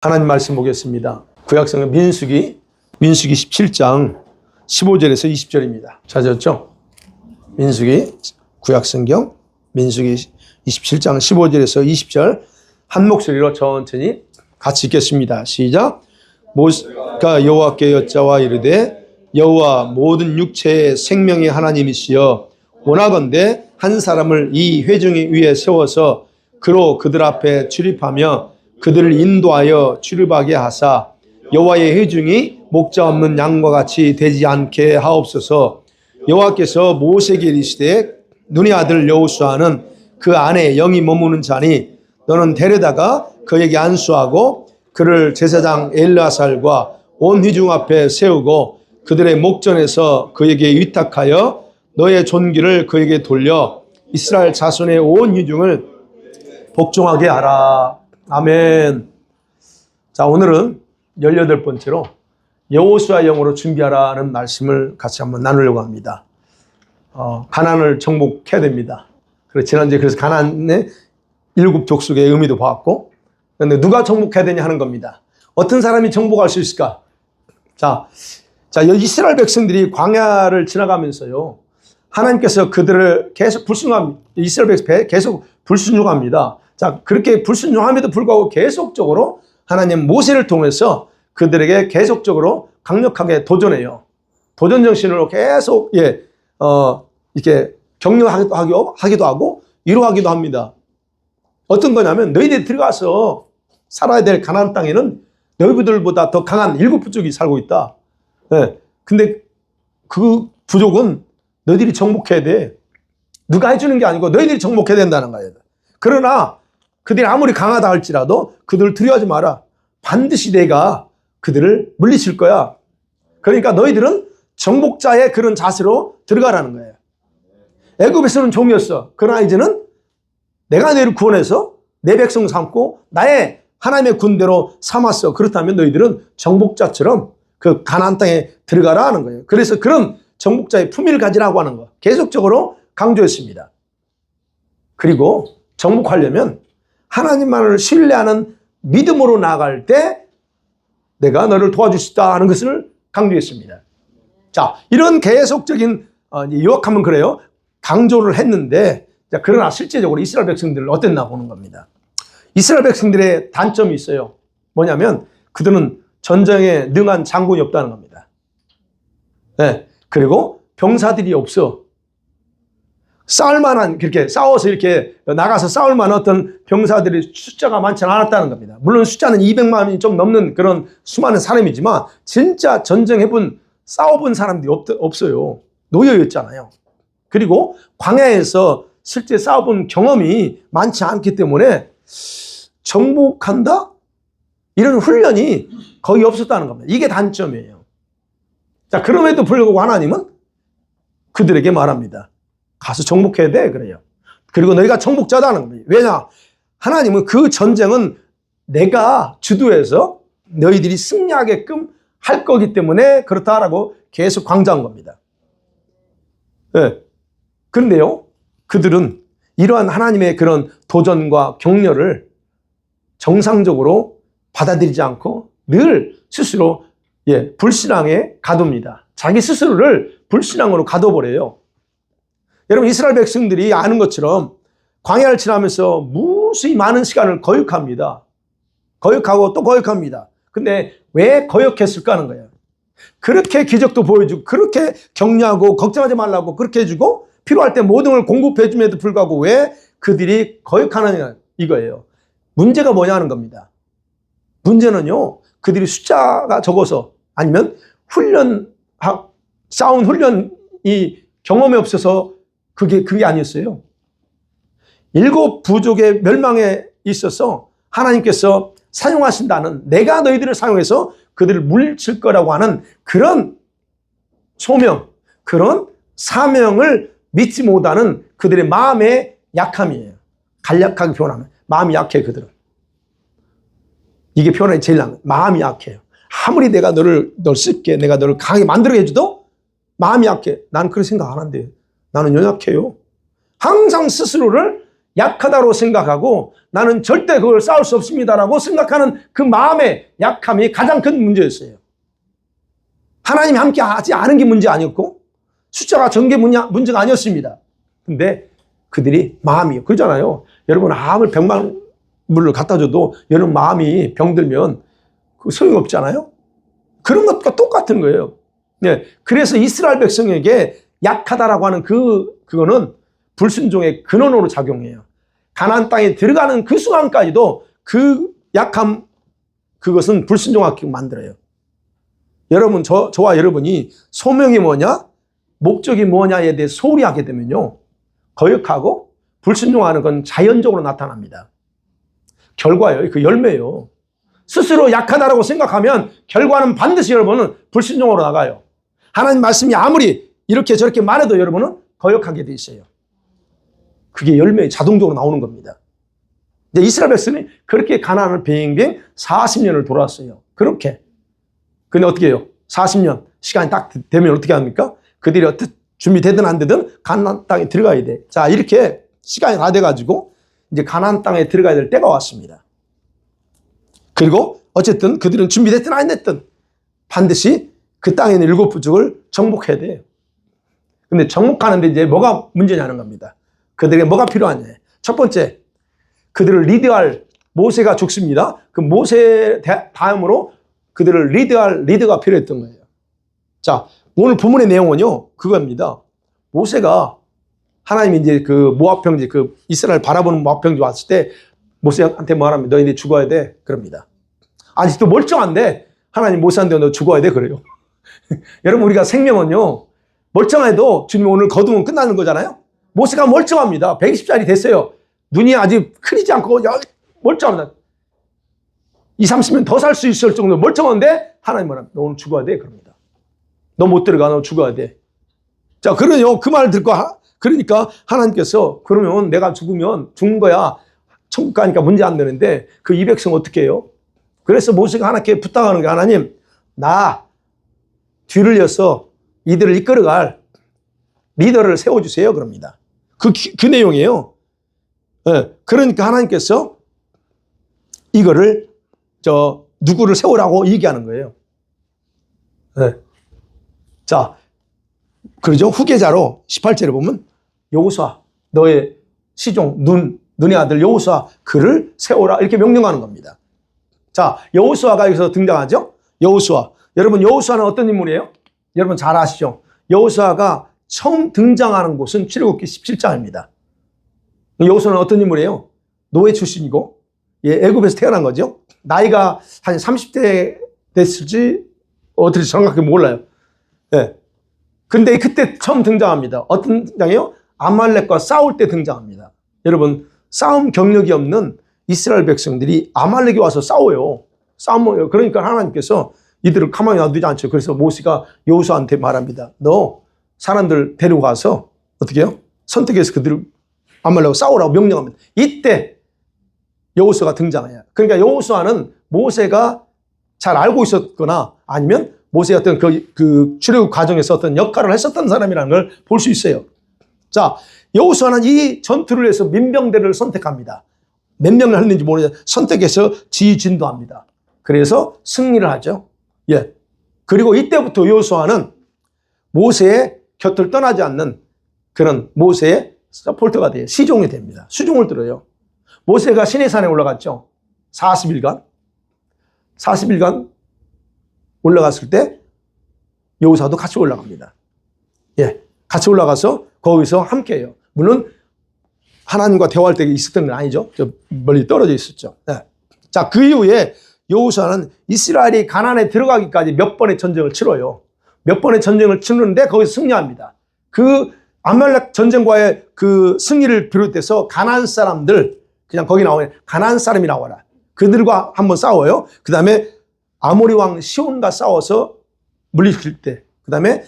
하나님 말씀 보겠습니다. 구약성경 민수기 17장 15절에서 20절입니다. 찾았죠? 민수기 구약성경 민수기 27장 15절에서 20절 한 목소리로 천천히 같이 읽겠습니다. 시작. 모세가 여호와께 여짜와 이르되 여호와 모든 육체의 생명의 하나님이시여 원하건대 한 사람을 이 회중 위에 세워서 그로 그들 앞에 출입하며 그들을 인도하여 출입하게 하사 여호와의 회중이 목자 없는 양과 같이 되지 않게 하옵소서. 여호와께서 모세에게 이르시되 눈의 아들 여호수아는 그 안에 영이 머무는 자니 너는 데려다가 그에게 안수하고 그를 제사장 엘르아살과 온 회중 앞에 세우고 그들의 목전에서 그에게 위탁하여 너의 존귀를 그에게 돌려 이스라엘 자손의 온 회중을 복종하게 하라. 아멘. 자, 오늘은 18번째로 여호수아 영으로 준비하라는 말씀을 같이 한번 나누려고 합니다. 가나안을 정복해야 됩니다. 지난주에 그래서 가나안의 7 족속의 의미도 봤고, 그런데 누가 정복해야 되냐 하는 겁니다. 어떤 사람이 정복할 수 있을까? 자, 이스라엘 백성들이 광야를 지나가면서요, 하나님께서 그들을 계속 이스라엘 백성 계속 불순종합니다. 자, 그렇게 불순종함에도 불구하고 계속적으로 하나님 모세를 통해서 그들에게 계속적으로 강력하게 도전해요. 도전 정신으로 계속 이렇게 격려하기도 하고 위로하기도 합니다. 어떤 거냐면 너희들이 들어가서 살아야 될 가나안 땅에는 너희들보다 더 강한 7 부족이 살고 있다. 근데 그 부족은 너희들이 정복해야 돼. 누가 해주는 게 아니고 너희들이 정복해야 된다는 거예요. 그러나 그들이 아무리 강하다 할지라도 그들을 두려워하지 마라. 반드시 내가 그들을 물리칠 거야. 그러니까 너희들은 정복자의 그런 자세로 들어가라는 거예요. 애굽에서는 종이었어. 그러나 이제는 내가 너희를 구원해서 내 백성 삼고 나의 하나님의 군대로 삼았어. 그렇다면 너희들은 정복자처럼 그 가나안 땅에 들어가라 하는 거예요. 그래서 그런 정복자의 품위를 가지라고 하는 거 계속적으로 강조했습니다. 그리고 정복하려면 하나님만을 신뢰하는 믿음으로 나아갈 때 내가 너를 도와줄 수 있다 하는 것을 강조했습니다. 자, 이런 계속적인 요약하면 그래요. 강조를 했는데, 자, 그러나 실제적으로 이스라엘 백성들을 어땠나 보는 겁니다. 이스라엘 백성들의 단점이 있어요. 뭐냐면 그들은 전쟁에 능한 장군이 없다는 겁니다. 그리고 병사들이 없어. 싸울 만한, 그렇게 싸워서 이렇게 나가서 싸울 만한 어떤 병사들이 숫자가 많지는 않았다는 겁니다. 물론 숫자는 200만이 좀 넘는 그런 수많은 사람이지만 진짜 전쟁해본, 싸워본 사람들이 없어요. 노예였잖아요. 그리고 광야에서 실제 싸워본 경험이 많지 않기 때문에 정복한다? 이런 훈련이 거의 없었다는 겁니다. 이게 단점이에요. 자, 그럼에도 불구하고 하나님은 그들에게 말합니다. 가서 정복해야 돼. 그래요. 그리고 너희가 정복자다는 겁니다. 왜냐? 하나님은 그 전쟁은 내가 주도해서 너희들이 승리하게끔 할 거기 때문에 그렇다라고 계속 강조한 겁니다. 그런데요, 그들은 이러한 하나님의 그런 도전과 격려를 정상적으로 받아들이지 않고 늘 스스로 불신앙에 가둡니다. 자기 스스로를 불신앙으로 가둬버려요. 여러분, 이스라엘 백성들이 아는 것처럼 광야를 지나면서 무수히 많은 시간을 거역합니다. 거역하고 또 거역합니다. 근데 왜 거역했을까 하는 거예요. 그렇게 기적도 보여주고 그렇게 격려하고 걱정하지 말라고 그렇게 해주고 필요할 때 모든 걸 공급해 줌에도 불구하고 왜 그들이 거역하느냐 이거예요. 문제가 뭐냐는 겁니다. 문제는요, 그들이 숫자가 적어서 아니면 싸운 훈련이 경험이 없어서 그게 아니었어요. 7 부족의 멸망에 있어서 하나님께서 사용하신다는, 내가 너희들을 사용해서 그들을 물리칠 거라고 하는 그런 소명, 그런 사명을 믿지 못하는 그들의 마음의 약함이에요. 간략하게 표현하면 마음이 약해. 그들은 이게 표현이 제일 난 거예요. 마음이 약해요. 아무리 내가 널 쓸게, 내가 너를 강하게 만들게 해줘도 마음이 약해. 나는 그런 생각 안 한대요. 나는 연약해요. 항상 스스로를 약하다고 생각하고 나는 절대 그걸 싸울 수 없습니다라고 생각하는 그 마음의 약함이 가장 큰 문제였어요. 하나님이 함께 하지 않은 게 문제 아니었고 숫자가 적은 게 문제가 아니었습니다. 근데 그들이 마음이요. 그러잖아요. 여러분 아무리 병만물을 갖다 줘도 여러분 마음이 병들면 그 소용없잖아요. 그런 것과 똑같은 거예요. 네. 그래서 이스라엘 백성에게 약하다라고 하는 그거는 불순종의 근원으로 작용해요. 가나안 땅에 들어가는 그 순간까지도 그 약함, 그것은 불순종하게 만들어요. 여러분, 저와 여러분이 소명이 뭐냐? 목적이 뭐냐에 대해 소홀히 하게 되면요. 거역하고 불순종하는 건 자연적으로 나타납니다. 결과예요. 그 열매예요. 스스로 약하다라고 생각하면 결과는 반드시 여러분은 불순종으로 나가요. 하나님 말씀이 아무리 이렇게 저렇게 말해도 여러분은 거역하게 돼 있어요. 그게 열매에 자동적으로 나오는 겁니다. 이제 이스라엘 백성이 그렇게 가나안을 빙빙 40년을 돌았어요. 그렇게. 근데 어떻게 해요? 40년 시간이 딱 되면 어떻게 합니까? 그들이 어떻게 준비되든 안 되든 가나안 땅에 들어가야 돼. 자, 이렇게 시간이 다 돼가지고 이제 가나안 땅에 들어가야 될 때가 왔습니다. 그리고 어쨌든 그들은 준비됐든 안 됐든 반드시 그 땅에 있는 7 부족을 정복해야 돼요. 근데 정복하는데 이제 뭐가 문제냐는 겁니다. 그들에게 뭐가 필요하냐. 첫 번째, 그들을 리드할 모세가 죽습니다. 그 모세 다음으로 그들을 리드할 리더가 필요했던 거예요. 자, 오늘 본문의 내용은요, 그겁니다. 모세가 하나님이 이제 그 모압 평지, 그 이스라엘 바라보는 모압 평지 왔을 때 모세한테 말합니다. 너희들 죽어야 돼. 그럽니다. 아직도 멀쩡한데 하나님 모세한테 너 죽어야 돼. 그래요. 여러분, 우리가 생명은요, 멀쩡해도 주님 오늘 거두면 끝나는 거잖아요. 모세가 멀쩡합니다. 120살이 됐어요. 눈이 아직 크리지 않고 멀쩡합니다. 20, 30년 더 살 수 있을 정도로 멀쩡한데 하나님 말합니다. 너 오늘 죽어야 돼. 그럽니다. 너 못 들어가. 너 죽어야 돼. 자, 그러요. 그 말을 듣고 그러니까 하나님께서 그러면 내가 죽으면 죽는 거야. 천국 가니까 문제 안 되는데 그 이 백성 어떻게 해요? 그래서 모세가 하나님께 부탁하는 게 하나님, 나 뒤를 이어서 이들을 이끌어갈 리더를 세워주세요. 그럽니다. 그 내용이에요. 네. 그러니까 하나님께서 이거를 누구를 세우라고 얘기하는 거예요. 네. 자, 그러죠. 후계자로 18절에 보면 여호수아, 너의 시종 눈의 아들 여호수아 그를 세워라 이렇게 명령하는 겁니다. 자, 여호수아가 여기서 등장하죠. 여호수아. 여러분, 여호수아는 어떤 인물이에요? 여러분 잘 아시죠? 여호수아가 처음 등장하는 곳은 출애굽기 17장입니다. 여호수아는 어떤 인물이에요? 노예 출신이고 애굽에서 태어난 거죠. 나이가 한 30대 됐을지 어떻게 정확하게 몰라요. 네. 근데 그때 처음 등장합니다. 어떤 등장이에요? 아말렉과 싸울 때 등장합니다. 여러분, 싸움 경력이 없는 이스라엘 백성들이 아말렉이 와서 싸워요. 싸움을, 그러니까 하나님께서 이들을 가만히 놔두지 않죠. 그래서 모세가 여호수아한테 말합니다. 너 사람들 데리고 가서 어떻게 해요? 선택해서 그들을 아말렉과 싸우라고 명령합니다. 이때 여호수아가 등장해요. 그러니까 여호수아는 모세가 잘 알고 있었거나 아니면 모세의 어떤 그 출애굽 과정에서 어떤 역할을 했었던 사람이라는 걸 볼 수 있어요. 자, 여호수아는 이 전투를 해서 민병대를 선택합니다. 몇 명을 했는지 모르겠는데 선택해서 지휘진도합니다. 그래서 승리를 하죠. 예. 그리고 이때부터 여호수아는 모세의 곁을 떠나지 않는 그런 모세의 서포터가 돼요. 시종이 됩니다. 수종을 들어요. 모세가 시내산에 올라갔죠. 40일간 올라갔을 때 여호수아도 같이 올라갑니다. 예, 같이 올라가서 거기서 함께해요. 물론 하나님과 대화할 때 있었던 건 아니죠. 저 멀리 떨어져 있었죠. 네. 자, 그 이후에 여호수아는 이스라엘이 가나안에 들어가기까지 몇 번의 전쟁을 치러요. 몇 번의 전쟁을 치르는데 거기서 승리합니다. 그 아말렉 전쟁과의 그 승리를 비롯해서 가나안 사람들, 그냥 거기 나오면 가나안 사람이 나와라. 그들과 한번 싸워요. 그 다음에 아모리 왕 시온과 싸워서 물리칠 때, 그 다음에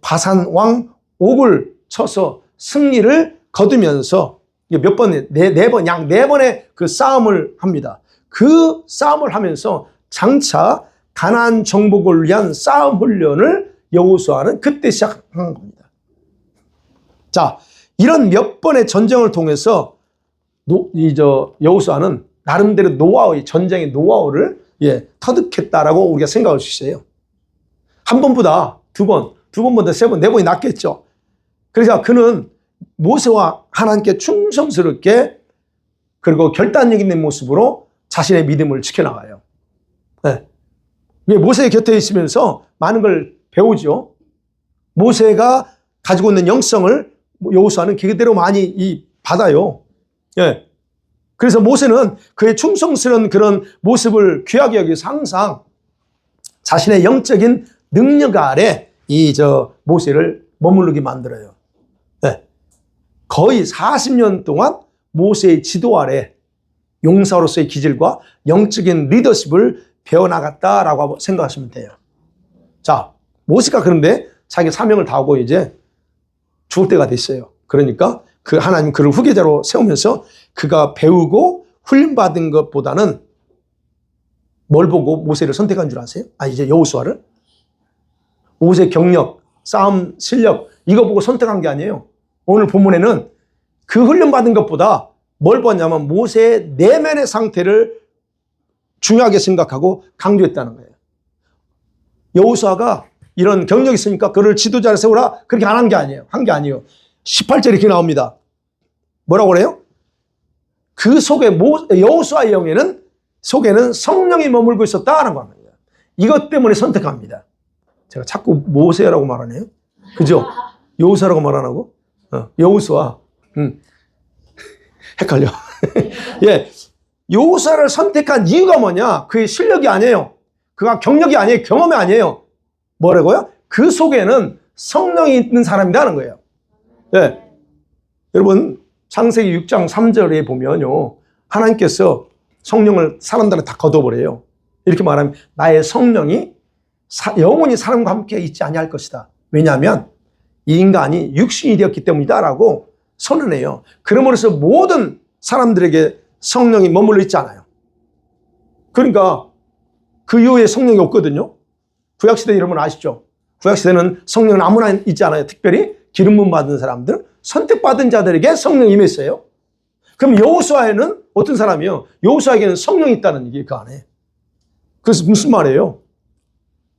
바산 왕 옥을 쳐서 승리를 거두면서 몇 번, 네 번의 그 싸움을 합니다. 그 싸움을 하면서 장차 가나안 정복을 위한 싸움 훈련을 여호수아는 그때 시작한 겁니다. 자, 이런 몇 번의 전쟁을 통해서 여호수아는 나름대로 노하우의 전쟁의 노하우를 터득했다라고 우리가 생각할 수 있어요. 한 번보다 두 번보다 세 번, 네 번이 낫겠죠. 그래서 그는 모세와 하나님께 충성스럽게 그리고 결단력 있는 모습으로 자신의 믿음을 지켜나가요. 네. 모세의 곁에 있으면서 많은 걸 배우죠. 모세가 가지고 있는 영성을 여호수아는 그대로 많이 받아요. 예. 그래서 모세는 그의 충성스러운 그런 모습을 귀하게 여기서 항상 자신의 영적인 능력 아래 모세를 머무르게 만들어요. 예. 거의 40년 동안 모세의 지도 아래 용사로서의 기질과 영적인 리더십을 배워나갔다라고 생각하시면 돼요. 자, 모세가 그런데 자기 사명을 다하고 이제 죽을 때가 됐어요. 그러니까 하나님 그를 후계자로 세우면서 그가 배우고 훈련받은 것보다는 뭘 보고 모세를 선택한 줄 아세요? 이제 여호수아를? 모세 경력, 싸움 실력 이거 보고 선택한 게 아니에요. 오늘 본문에는 그 훈련받은 것보다 뭘 보냐면 모세의 내면의 상태를 중요하게 생각하고 강조했다는 거예요. 여호수아가 이런 경력이 있으니까 그를 지도자를 세우라 그렇게 안 한 게 아니에요. 한 게 아니에요. 18절에 이렇게 나옵니다. 뭐라고 그래요? 그 속에 여호수아의 영에는 속에는 성령이 머물고 있었다는 겁니다. 이것 때문에 선택합니다. 제가 자꾸 모세라고 말하네요. 그죠? 여호수아라고 말 안 하고 여호수아. 헷갈려. 예, 여호수아를 선택한 이유가 뭐냐? 그의 실력이 아니에요. 그가 경력이 아니에요. 경험이 아니에요. 뭐라고요? 그 속에는 성령이 있는 사람이라는 거예요. 예. 여러분, 창세기 6장 3절에 보면요. 하나님께서 성령을 사람들한테 다 걷어버려요. 이렇게 말하면 나의 성령이 영원히 사람과 함께 있지 아니할 것이다. 왜냐하면 이 인간이 육신이 되었기 때문이다라고 선언해요. 그러므로서 모든 사람들에게 성령이 머물러 있지 않아요. 그러니까 그 이후에 성령이 없거든요. 구약시대 여러분 아시죠? 구약시대는 성령은 아무나 있지 않아요. 특별히 기름 부음 받은 사람들, 선택받은 자들에게 성령이 임했어요. 그럼 여호수아에는 어떤 사람이요? 여호수아에게는 성령이 있다는 얘기 그 안에. 그래서 무슨 말이에요?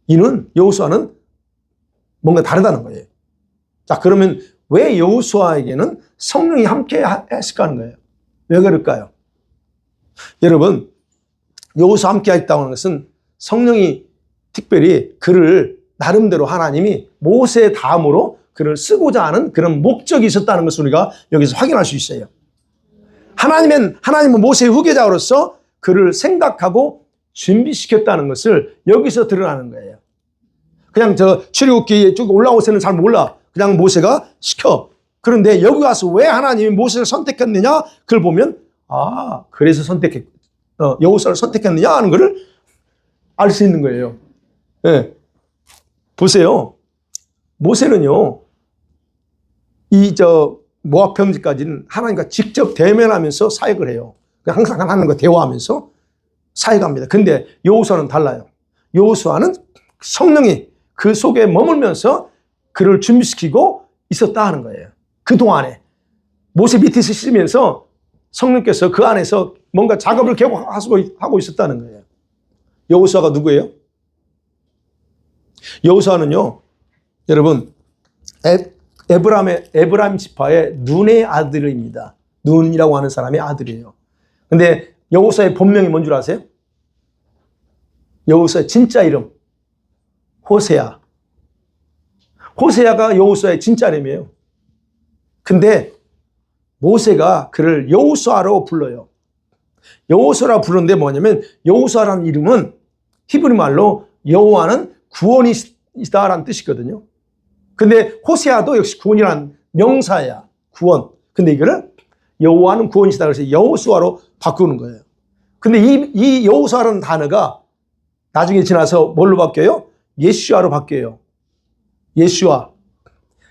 이는 여호수아는 뭔가 다르다는 거예요. 자, 그러면 왜 여호수아에게는 성령이 함께 했을까 하는 거예요? 왜 그럴까요? 여러분, 여호수아 함께 했다고 하는 것은 성령이 특별히 그를 나름대로 하나님이 모세 다음으로 그를 쓰고자 하는 그런 목적이 있었다는 것을 우리가 여기서 확인할 수 있어요. 하나님은 모세의 후계자로서 그를 생각하고 준비시켰다는 것을 여기서 드러나는 거예요. 그냥 출애굽기 쭉 올라오서는 잘 몰라. 그냥 모세가 시켜. 그런데 여기 와서 왜 하나님이 모세를 선택했느냐? 그걸 보면 그래서 여호수아를 선택했느냐 하는 것을 알 수 있는 거예요. 네. 보세요. 모세는요. 모압 평지까지는 하나님과 직접 대면하면서 사역을 해요. 항상 하나님과 대화하면서 사역합니다. 근데 여호수아는 달라요. 여호수아는 성령이 그 속에 머물면서 그를 준비시키고 있었다 하는 거예요. 그동안에 모세 밑에 있으면서 성령께서 그 안에서 뭔가 작업을 계속 하고 있었다는 거예요. 여호수아가 누구예요? 여호수아는요, 여러분, 에브라임 지파의 눈의 아들입니다. 눈이라고 하는 사람의 아들이에요. 근데 여호수아의 본명이 뭔 줄 아세요? 여호수아의 진짜 이름 호세아. 호세아가 여호수아의 진짜 이름이에요. 근데 모세가 그를 여호수아로 불러요. 여호수아라고 부르는데 뭐냐면 여호수아라는 이름은 히브리 말로 여호와는 구원이 있다라는 뜻이거든요. 근데 호세아도 역시 구원이라는 명사야. 구원. 근데 이거를 여호와는 구원이시다 그래서 여호수아로 바꾸는 거예요. 근데 이 여호수아라는 단어가 나중에 지나서 뭘로 바뀌어요? 예슈아로 바뀌어요. 예슈아.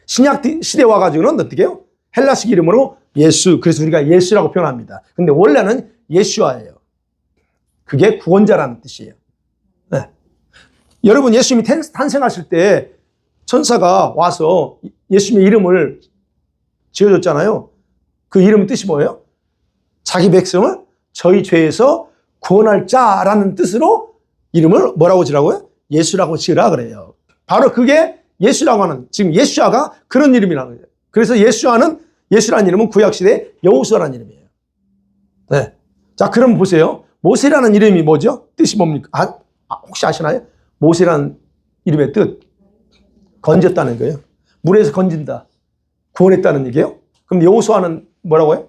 신약 시대 와가지고는 어떻게 해요? 헬라식 이름으로 예수. 그래서 우리가 예수라고 표현합니다. 근데 원래는 예슈아예요. 그게 구원자라는 뜻이에요. 네. 여러분, 예수님이 탄생하실 때 천사가 와서 예수님의 이름을 지어줬잖아요. 그 이름의 뜻이 뭐예요? 자기 백성을 저희 죄에서 구원할 자라는 뜻으로 이름을 뭐라고 지라고요? 예수라고 지으라 그래요. 바로 그게 예수라고 하는, 지금 예수아가 그런 이름이라는 거예요. 그래서 예수라는 이름은 구약시대 여호수아라는 이름이에요. 네. 자, 그럼 보세요. 모세라는 이름이 뭐죠? 뜻이 뭡니까? 혹시 아시나요? 모세라는 이름의 뜻. 건졌다는 거예요. 물에서 건진다. 구원했다는 얘기예요. 그럼 여호수아는 뭐라고요?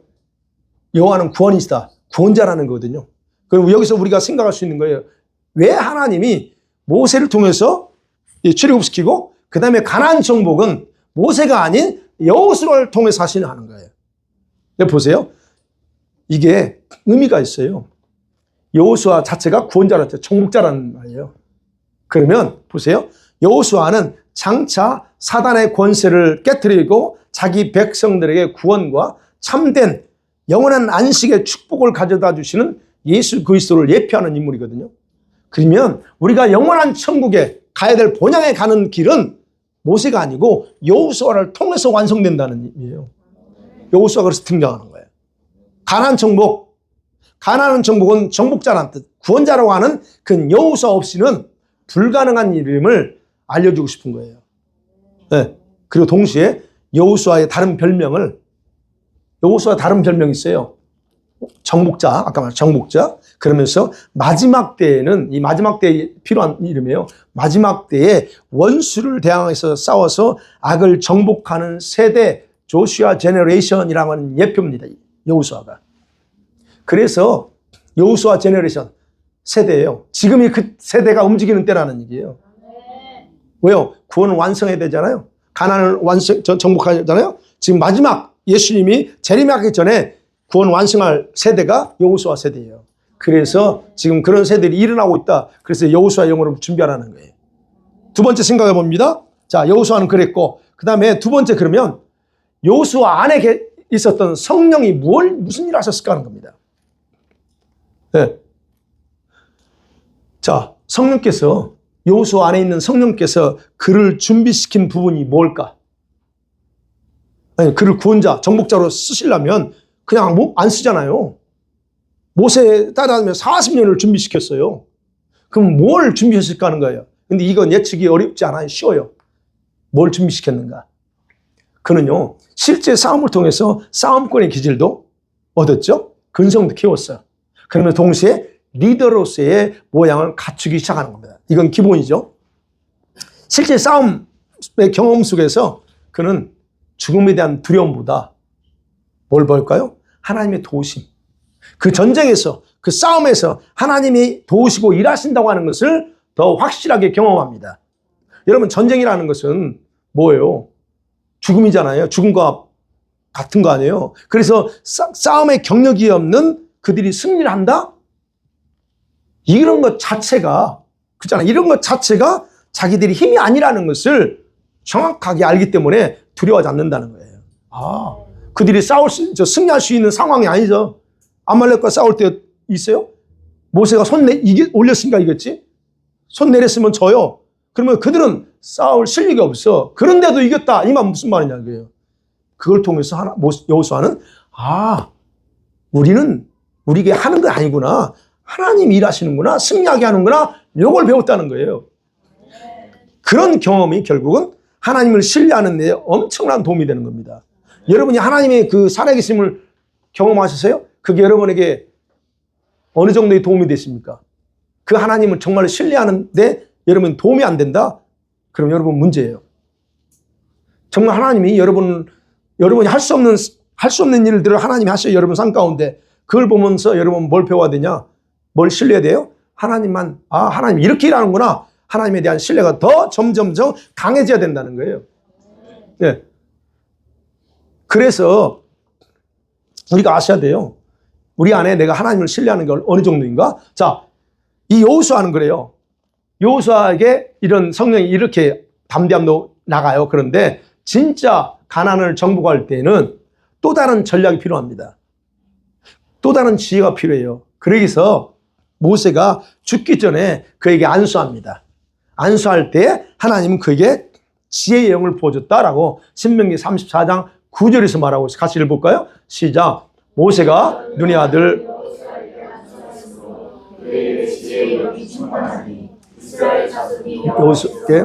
여호와는 구원이시다. 구원자라는 거거든요. 그럼 여기서 우리가 생각할 수 있는 거예요. 왜 하나님이 모세를 통해서 출애굽시키고 그 다음에 가나안 정복은 모세가 아닌 여호수아를 통해서 하시는 거예요. 보세요. 이게 의미가 있어요. 여호수아 자체가 구원자라는 뜻, 정복자라는 말이에요. 그러면 보세요. 여호수아는 장차 사단의 권세를 깨트리고 자기 백성들에게 구원과 참된 영원한 안식의 축복을 가져다 주시는 예수 그리스도를 예표하는 인물이거든요. 그러면 우리가 영원한 천국에 가야 될 본향에 가는 길은 모세가 아니고 여호수아를 통해서 완성된다는 의미예요. 여호수아가 그래서 등장하는 거예요. 가나안 정복은 정복자라는 뜻, 구원자라고 하는 그 여호수아 없이는 불가능한 이름을 알려주고 싶은 거예요. 네. 그리고 동시에 여호수아의 다른 별명이 있어요. 정복자, 아까 말한 정복자. 그러면서 마지막 때에는, 이 마지막 때에 필요한 이름이에요. 마지막 때에 원수를 대항해서 싸워서 악을 정복하는 세대, 조슈아 제너레이션이라고 하는 예표입니다. 여호수아가. 그래서 여호수아 제너레이션 세대예요. 지금이 그 세대가 움직이는 때라는 얘기예요. 왜요? 구원을 완성해야 되잖아요. 가나안을 정복하잖아요. 지금 마지막 예수님이 재림하기 전에 구원 완성할 세대가 여호수아 세대예요. 그래서 지금 그런 세대들이 일어나고 있다. 그래서 여호수아 영어로 준비하라는 거예요. 두 번째 생각해 봅니다. 자, 여호수아는 그랬고, 그 다음에 두 번째 그러면 여호수아 안에 있었던 성령이 무슨 일을 하셨을까 하는 겁니다. 네. 자, 여호수아 안에 있는 성령께서 그를 준비시킨 부분이 뭘까? 아니, 그를 구원자, 정복자로 쓰시려면 그냥 안 쓰잖아요. 모세 따라하면 40년을 준비시켰어요. 그럼 뭘 준비했을까 하는 거예요. 근데 이건 예측이 어렵지 않아요. 쉬워요. 뭘 준비시켰는가? 그는요, 실제 싸움을 통해서 싸움권의 기질도 얻었죠. 근성도 키웠어요. 그러면 동시에 리더로서의 모양을 갖추기 시작하는 겁니다. 이건 기본이죠. 실제 싸움의 경험 속에서 그는 죽음에 대한 두려움보다 뭘 볼까요? 하나님의 도우심. 그 전쟁에서, 그 싸움에서 하나님이 도우시고 일하신다고 하는 것을 더 확실하게 경험합니다. 여러분, 전쟁이라는 것은 뭐예요? 죽음이잖아요. 죽음과 같은 거 아니에요? 그래서 싸움의 경력이 없는 그들이 승리를 한다? 이런 것 자체가, 그렇잖아요. 이런 것 자체가 자기들이 힘이 아니라는 것을 정확하게 알기 때문에 두려워하지 않는다는 거예요. 그들이 승리할 수 있는 상황이 아니죠. 아말렉과 싸울 때 있어요? 모세가 올렸으니까 이겼지? 손 내렸으면 져요. 그러면 그들은 싸울 실력이 없어. 그런데도 이겼다. 이 말 무슨 말이냐고요. 그걸 통해서 여호수아는 우리에게 하는 거 아니구나. 하나님이 일하시는구나. 승리하게 하는구나. 이걸 배웠다는 거예요. 그런 경험이 결국은 하나님을 신뢰하는 데 엄청난 도움이 되는 겁니다. 여러분이 하나님의 그 살아계심을 경험하셨어요? 그게 여러분에게 어느 정도의 도움이 됐습니까? 그 하나님을 정말 신뢰하는데 여러분 도움이 안 된다? 그럼 여러분 문제예요. 정말 하나님이 여러분이 할 수 없는 일들을 하나님이 하셔요. 여러분 삶 가운데. 그걸 보면서 여러분 뭘 배워야 되냐? 뭘 신뢰해야 돼요? 하나님만, 하나님 이렇게 일하는구나. 하나님에 대한 신뢰가 더 점점점 강해져야 된다는 거예요. 네. 그래서 우리가 아셔야 돼요. 우리 안에 내가 하나님을 신뢰하는 게 어느 정도인가? 자, 이 여호수아는 그래요. 여호수아에게 이런 성령이 이렇게 담대함도 나가요. 그런데 진짜 가나안을 정복할 때는 또 다른 전략이 필요합니다. 또 다른 지혜가 필요해요. 그래서 모세가 죽기 전에 그에게 안수합니다. 안수할 때 하나님은 그에게 지혜의 영을 부어줬다라고 신명기 34장 9절에서 말하고 있어요. 같이 읽어볼까요? 시작. 모세가 눈의 아들 여호수아께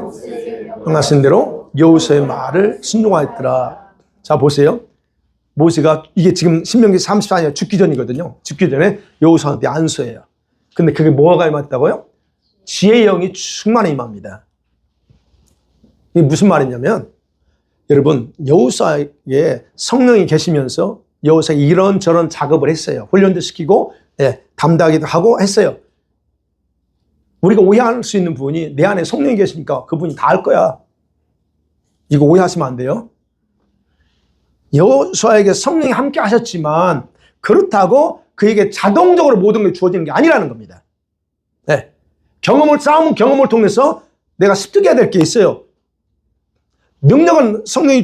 행하신 대로 여호수아의 말을 순종하였더라. 자, 보세요. 모세가 이게 지금 신명기 34년 죽기 전이거든요. 죽기 전에 여호수아한테 안수해요. 근데 그게 뭐가 임했다고요? 지혜의 영이 충만히 임합니다. 이게 무슨 말이냐면, 여러분, 여호수아에게 성령이 계시면서 여호수아가 이런저런 작업을 했어요. 훈련도 시키고, 담당하기도 하고 했어요. 우리가 오해할 수 있는 부분이 내 안에 성령이 계시니까 그분이 다 할 거야. 이거 오해하시면 안 돼요. 여호수아에게 성령이 함께 하셨지만 그렇다고 그에게 자동적으로 모든 게 주어지는 게 아니라는 겁니다. 네. 싸움은 경험을 통해서 내가 습득해야 될 게 있어요. 능력은 성령이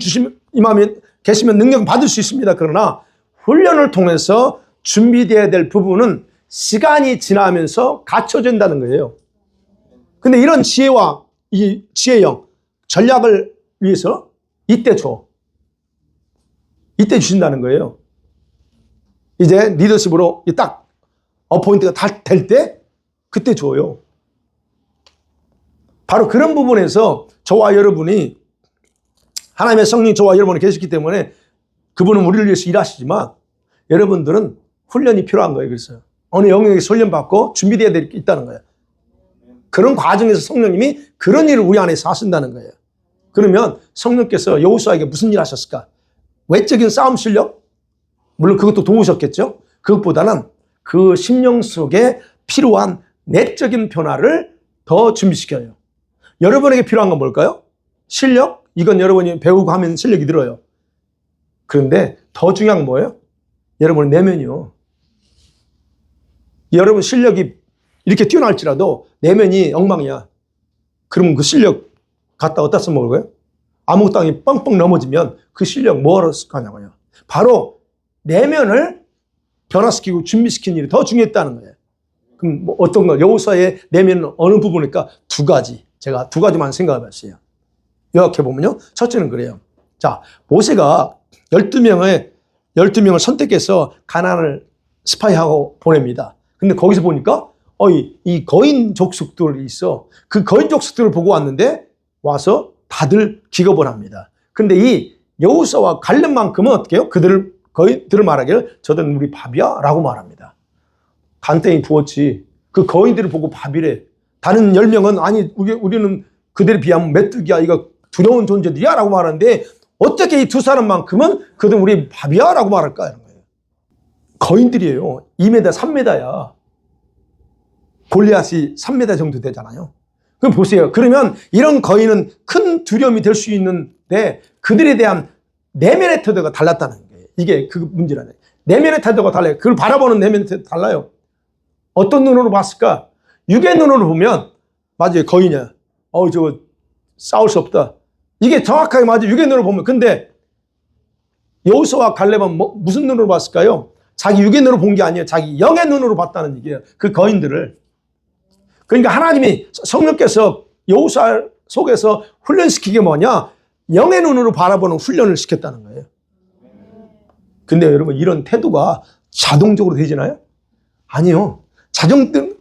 임하면 계시면 능력은 받을 수 있습니다. 그러나 훈련을 통해서 준비되어야 될 부분은 시간이 지나면서 갖춰진다는 거예요. 근데 이런 지혜와 이 지혜형, 전략을 위해서 이때 주신다는 거예요. 이제 리더십으로 딱 어포인트가 다 될 때 그때 줘요. 바로 그런 부분에서 저와 여러분이 하나님의 성령이 저와 여러분이 계시기 때문에 그분은 우리를 위해서 일하시지만 여러분들은 훈련이 필요한 거예요. 그래서 어느 영역에서 훈련받고 준비되어야 될 게 있다는 거예요. 그런 과정에서 성령님이 그런 일을 우리 안에서 하신다는 거예요. 그러면 성령께서 여호수아에게 무슨 일 하셨을까? 외적인 싸움 실력? 물론 그것도 도우셨겠죠? 그것보다는 그 심령 속에 필요한 내적인 변화를 더 준비시켜요. 여러분에게 필요한 건 뭘까요? 실력? 이건 여러분이 배우고 하면 실력이 늘어요. 그런데 더 중요한 건 뭐예요? 여러분의 내면이요. 여러분 실력이 이렇게 뛰어날지라도 내면이 엉망이야. 그러면 그 실력 갖다 어디다 써먹을 거예요? 아무 땅에 뻥뻥 넘어지면 그 실력 뭐하러 쓰냐고요. 바로 내면을 변화시키고 준비시키는 일이 더 중요했다는 거예요. 그럼 뭐 어떤 거? 여호수아의 내면은 어느 부분일까? 두 가지. 제가 두 가지만 생각해 봤어요. 요약해보면요. 첫째는 그래요. 자, 모세가 12명을 선택해서 가나안을 스파이하고 보냅니다. 근데 거기서 보니까 이 거인 족속들이 있어. 그 거인 족속들을 보고 왔는데 와서 다들 기겁을 합니다. 근데 이 여호수아와 갈렙만큼은 어떻게 해요? 거인들을 말하기를 저들은 우리 밥이야 라고 말합니다. 간땡이 부었지. 그 거인들을 보고 밥이래. 다른 10명은 아니 우리는 그들에 비하면 메뚜기야. 이거 두려운 존재들이야 라고 말하는데 어떻게 이 두 사람만큼은 그들은 우리 밥이야 라고 말할까? 이런 거예요. 거인들이에요. 2m, 3m야. 골리앗이 3m 정도 되잖아요. 그럼 보세요. 그러면 이런 거인은 큰 두려움이 될 수 있는데 그들에 대한 내면의 태도가 달랐다는 거예요. 이게 그 문제라는 거예요. 내면의 태도가 달라요. 그걸 바라보는 내면의 태도가 달라요. 어떤 눈으로 봤을까? 육의 눈으로 보면 맞아요. 거인이야. 저거 싸울 수 없다. 이게 정확하게 맞아요. 육의 눈으로 보면. 근데 여호수아와 갈렙은 무슨 눈으로 봤을까요? 자기 육의 눈으로 본 게 아니에요. 자기 영의 눈으로 봤다는 얘기예요. 그 거인들을. 그러니까 하나님이 성령께서 여호수아 속에서 훈련시키게 뭐냐? 영의 눈으로 바라보는 훈련을 시켰다는 거예요. 근데 여러분 이런 태도가 자동적으로 되지나요? 아니요.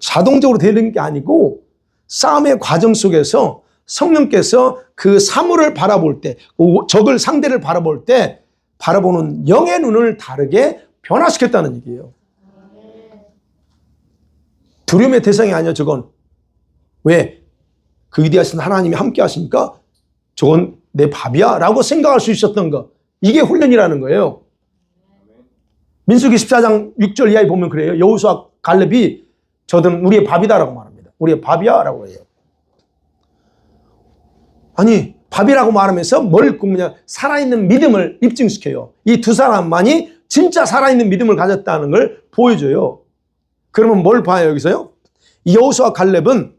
자동적으로 되는 게 아니고 싸움의 과정 속에서 성령께서 그 사물을 바라볼 때, 적을 상대를 바라볼 때 바라보는 영의 눈을 다르게 변화시켰다는 얘기예요. 두려움의 대상이 아니야 저건. 왜? 그 위대하신 하나님이 함께 하시니까 저건 내 밥이야 라고 생각할 수 있었던 거. 이게 훈련이라는 거예요. 민수기 14장 6절 이하에 보면 그래요. 여호수아 갈렙이 저들은 우리의 밥이다라고 말합니다. 우리의 밥이야 라고 해요. 아니 밥이라고 말하면서 뭘 꾸미냐? 살아있는 믿음을 입증시켜요. 이 두 사람만이 진짜 살아있는 믿음을 가졌다는 걸 보여줘요. 그러면 뭘 봐요 여기서요? 이 여호수아 갈렙은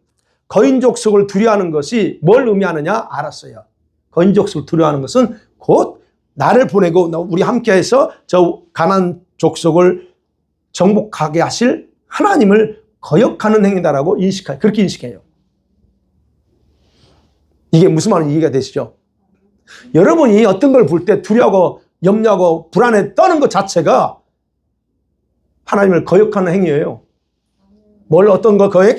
거인 족속을 두려워하는 것이 뭘 의미하느냐 알았어요. 거인 족속을 두려워하는 것은 곧 나를 보내고 우리 함께해서 저 가나안 족속을 정복하게 하실 하나님을 거역하는 행위다라고 그렇게 인식해요. 이게 무슨 말인지 이해가 되시죠? 여러분이 어떤 걸 볼 때 두려워하고 염려하고 불안에 떠는 것 자체가 하나님을 거역하는 행위예요. 뭘 어떤 거 거역?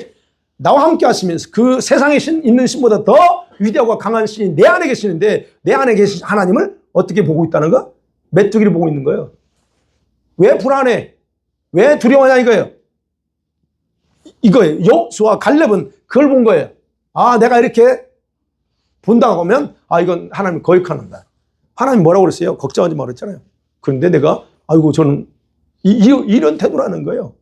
나와 함께 하시면서 그 세상에 있는 신보다 더 위대하고 강한 신이 내 안에 계시는데 내 안에 계신 하나님을 어떻게 보고 있다는 거? 메뚜기를 보고 있는 거예요. 왜 불안해? 왜 두려워하냐 이거예요. 이거예요. 여호수아와 갈렙은 그걸 본 거예요. 아, 내가 이렇게 본다고 하면 이건 하나님을 거역하는다. 하나님 뭐라고 그랬어요? 걱정하지 말라 그랬잖아요. 그런데 내가 아이고 저는 이런 태도라는 거예요.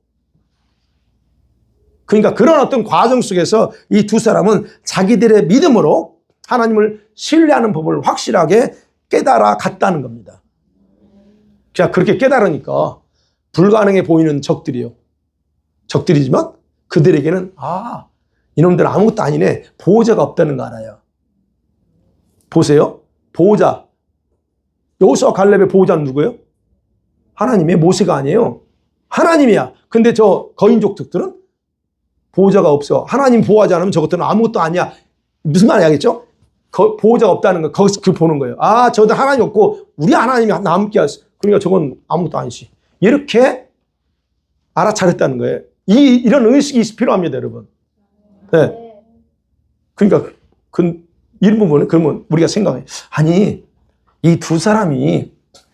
그러니까 그런 어떤 과정 속에서 이 두 사람은 자기들의 믿음으로 하나님을 신뢰하는 법을 확실하게 깨달아 갔다는 겁니다. 자, 그렇게 깨달으니까 불가능해 보이는 적들이요. 적들이지만 그들에게는 이놈들 아무것도 아니네. 보호자가 없다는 거 알아요. 보세요. 보호자. 여호수아 갈렙의 보호자는 누구예요? 하나님의 모세가 아니에요. 하나님이야. 근데 저 거인족들은 보호자가 없어. 하나님 보호하지 않으면 저것들은 아무것도 아니야. 무슨 말인지 알겠죠? 보호자가 없다는 거, 거기서 그 보는 거예요. 저들 하나님 없고, 우리 하나님이 나 함께 하셨어. 그러니까 저건 아무것도 아니지. 이렇게 알아차렸다는 거예요. 이런 의식이 필요합니다, 여러분. 네. 그러니까, 이런 부분은, 그러면 우리가 생각해. 아니, 이 두 사람이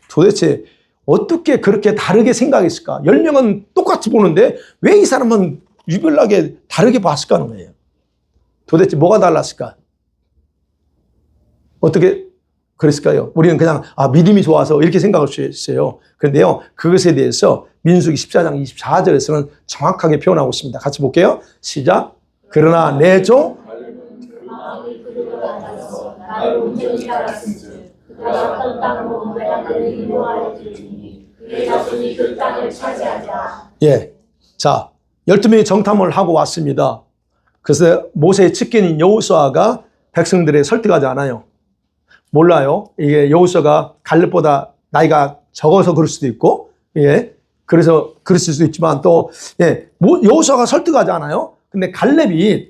도대체 어떻게 그렇게 다르게 생각했을까? 10명은 똑같이 보는데, 왜 이 사람은 유별나게 다르게 봤을까 하는 거예요. 도대체 뭐가 달랐을까? 어떻게 그랬을까요? 우리는 그냥 믿음이 좋아서 이렇게 생각할 수 있어요. 그런데요, 그것에 대해서 민수기 14장 24절에서는 정확하게 표현하고 있습니다. 같이 볼게요. 시작. 그러나 내 종 예, 자 12명이 정탐을 하고 왔습니다. 그래서 모세의 측근인 여호수아가 백성들을 설득하지 않아요. 몰라요. 이게 여호수아가 갈렙보다 나이가 적어서 그럴 수도 있고, 그래서 그랬을 수도 있지만 또, 여호수아가 설득하지 않아요. 근데 갈렙이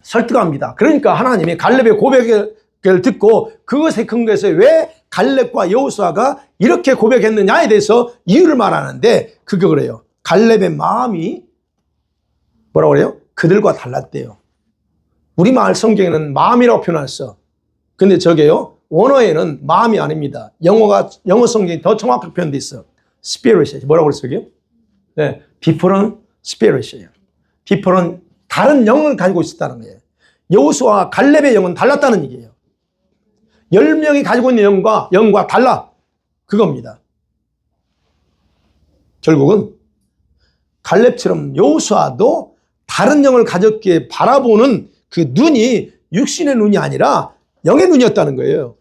설득합니다. 그러니까 하나님이 갈렙의 고백을 듣고 그것에 근거해서 왜 갈렙과 여호수아가 이렇게 고백했느냐에 대해서 이유를 말하는데, 그게 그래요. 갈렙의 마음이 뭐라고 그래요? 그들과 달랐대요. 우리말 성경에는 마음이라고 표현했어. 근데 저게요, 원어에는 마음이 아닙니다. 영어 성경이 더 정확하게 표현되어 있어. spirit이에요. 뭐라고 그랬어요, 저게? 네, different spirit이에요. different, 다른 영을 가지고 있었다는 거예요. 여호수아와 갈렙의 영은 달랐다는 얘기예요. 10명이 가지고 있는 영과 달라. 그겁니다. 결국은 갈렙처럼 여호수아도 다른 영을 가졌기에 바라보는 그 눈이 육신의 눈이 아니라 영의 눈이었다는 거예요.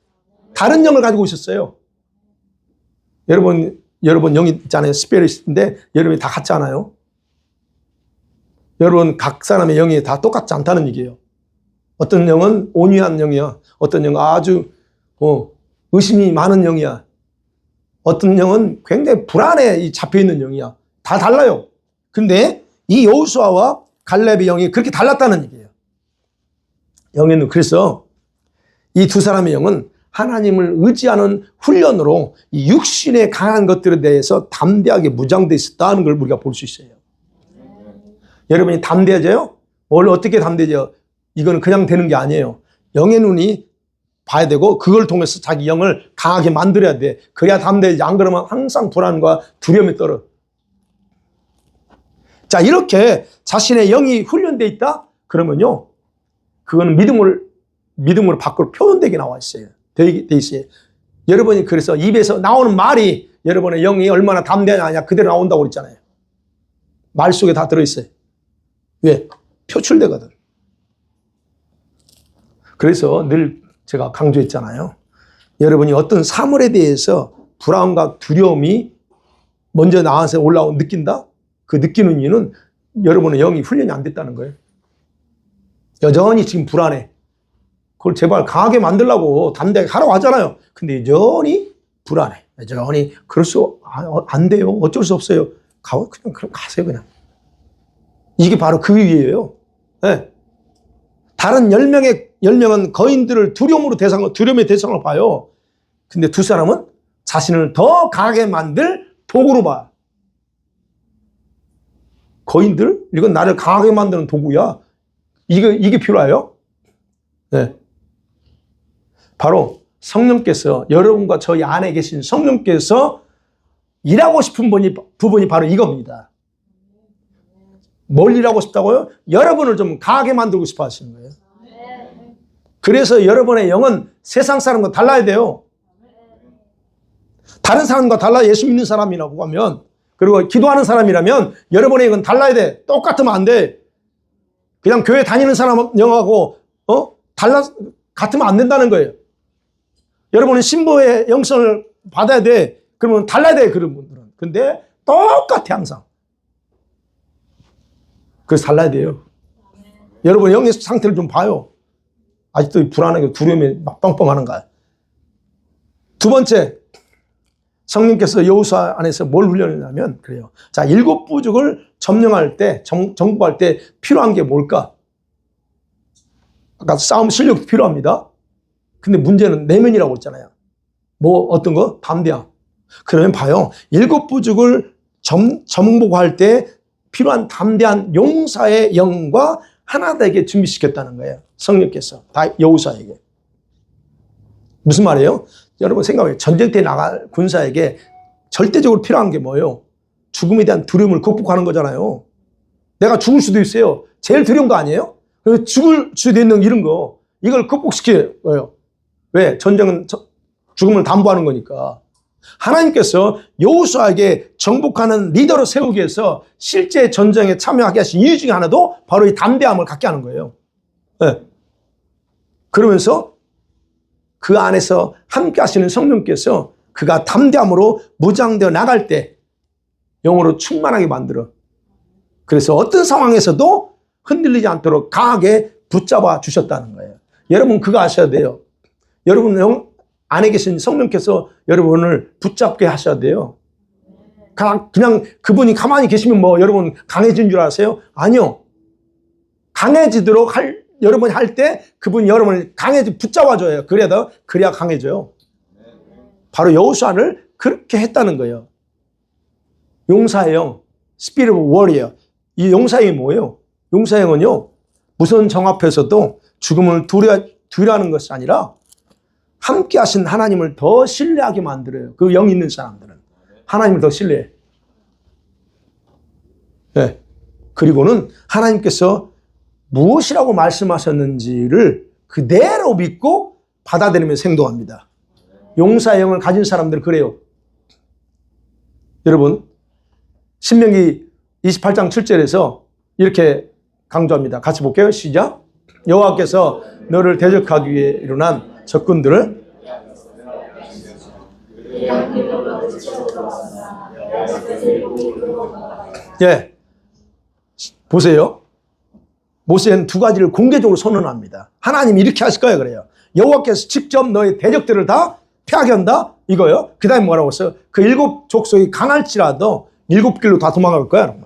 다른 영을 가지고 있었어요. 여러분 영이 있잖아요. 스피릿인데 여러분이 다 같지 않아요? 여러분 각 사람의 영이 다 똑같지 않다는 얘기예요. 어떤 영은 온유한 영이야. 어떤 영은 아주 의심이 많은 영이야. 어떤 영은 굉장히 불안에 잡혀있는 영이야. 다 달라요. 근데 이 여호수아와 갈렙의 영이 그렇게 달랐다는 얘기예요. 영에는 그래서 이 두 사람의 영은 하나님을 의지하는 훈련으로 이 육신의 강한 것들에 대해서 담대하게 무장되어 있었다는 걸 우리가 볼 수 있어요. 여러분이 담대해져요? 뭘 어떻게 담대해져요? 이건 그냥 되는 게 아니에요. 영의 눈이 봐야 되고 그걸 통해서 자기 영을 강하게 만들어야 돼. 그래야 담대해지지. 안 그러면 항상 불안과 두려움에 떨어. 자, 이렇게 자신의 영이 훈련되어 있다? 그러면요, 그거는 믿음으로 밖으로 표현되게 나와 있어요. 돼 있어요. 여러분이 그래서 입에서 나오는 말이 여러분의 영이 얼마나 담대하냐 그대로 나온다고 그랬잖아요. 말 속에 다 들어있어요. 왜? 표출되거든. 그래서 늘 제가 강조했잖아요. 여러분이 어떤 사물에 대해서 불안과 두려움이 먼저 나와서 느낀다? 그 느끼는 이유는 여러분의 영이 훈련이 안 됐다는 거예요. 여전히 지금 불안해. 그걸 제발 강하게 만들려고 담대하게 하라고 하잖아요. 근데 여전히 불안해. 여전히 안 돼요. 어쩔 수 없어요. 그냥 가세요, 그냥. 이게 바로 그 이유예요. 네. 다른 10명은 거인들을 두려움의 대상으로 봐요. 근데 두 사람은 자신을 더 강하게 만들 도구로 봐. 거인들? 이건 나를 강하게 만드는 도구야. 이게 필요해요? 네. 바로 성령께서, 여러분과 저희 안에 계신 성령께서 일하고 싶은 부분이 바로 이겁니다. 뭘 일하고 싶다고요? 여러분을 좀 강하게 만들고 싶어 하시는 거예요. 그래서 여러분의 영은 세상 사람과 달라야 돼요. 다른 사람과 달라 예수 믿는 사람이라고 하면, 그리고 기도하는 사람이라면 여러분의 영은 달라야 돼. 똑같으면 안 돼. 그냥 교회 다니는 사람 영하고 같으면 안 된다는 거예요. 여러분은 신부의 영성을 받아야 돼. 그러면 달라야 돼, 그런 분들은. 근데 똑같아, 항상. 그래서 달라야 돼요. 여러분 영의 상태를 좀 봐요. 아직도 불안하게 두려움에 막 뻥뻥하는가. 두 번째, 성령께서 여호수아 안에서 뭘 훈련하냐면 그래요. 자, 7부족을 점령할 때, 정복할 때 필요한 게 뭘까? 아까 싸움 실력도 필요합니다. 근데 문제는 내면이라고 했잖아요. 뭐 어떤 거? 담대함. 그러면 봐요. 7부족을 정복할 때 필요한 담대한 용사의 영과 하나 되게 준비시켰다는 거예요. 성령께서 다 여호수아에게. 무슨 말이에요? 여러분 생각해요. 전쟁터에 나갈 군사에게 절대적으로 필요한 게 뭐예요? 죽음에 대한 두려움을 극복하는 거잖아요. 내가 죽을 수도 있어요. 제일 두려운 거 아니에요? 죽을 수도 있는 이런 거. 이걸 극복시켜요. 왜? 전쟁은 죽음을 담보하는 거니까. 하나님께서 여호수아에게 정복하는 리더로 세우기 위해서 실제 전쟁에 참여하게 하신 이유 중에 하나도 바로 이 담대함을 갖게 하는 거예요. 네. 그러면서 그 안에서 함께 하시는 성령께서 그가 담대함으로 무장되어 나갈 때 영으로 충만하게 만들어. 그래서 어떤 상황에서도 흔들리지 않도록 강하게 붙잡아 주셨다는 거예요. 여러분 그거 아셔야 돼요. 여러분 영 안에 계신 성령께서 여러분을 붙잡게 하셔야 돼요. 그냥 그분이 가만히 계시면 뭐 여러분 강해진 줄 아세요? 아니요. 강해지도록 여러분이 할 때 그분이 여러분을 붙잡아줘요. 그래야 강해져요. 바로 여호수아를 그렇게 했다는 거예요. 용사의 영, 스피릿 워리어. 이 용사의 영이 뭐예요? 용사의 영은요, 무슨 정 앞에서도 죽음을 두려워하는 것이 아니라 함께 하신 하나님을 더 신뢰하게 만들어요. 그 영 있는 사람들은. 하나님을 더 신뢰해. 네. 그리고는 하나님께서 무엇이라고 말씀하셨는지를 그대로 믿고 받아들이면서 행동합니다. 용사의 영을 가진 사람들은 그래요. 여러분, 신명기 28장 7절에서 이렇게 강조합니다. 같이 볼게요. 시작. 여호와께서 너를 대적하기 위해 일어난 적군들을 예, 보세요. 모세는 두 가지를 공개적으로 선언합니다. 하나님이 이렇게 하실 거예요. 그래요. 여호와께서 직접 너의 대적들을 다 피하게 한다. 이거요. 그 다음에 뭐라고 했어요? 그 7 족속이 강할지라도 7길로 다 도망갈 거야.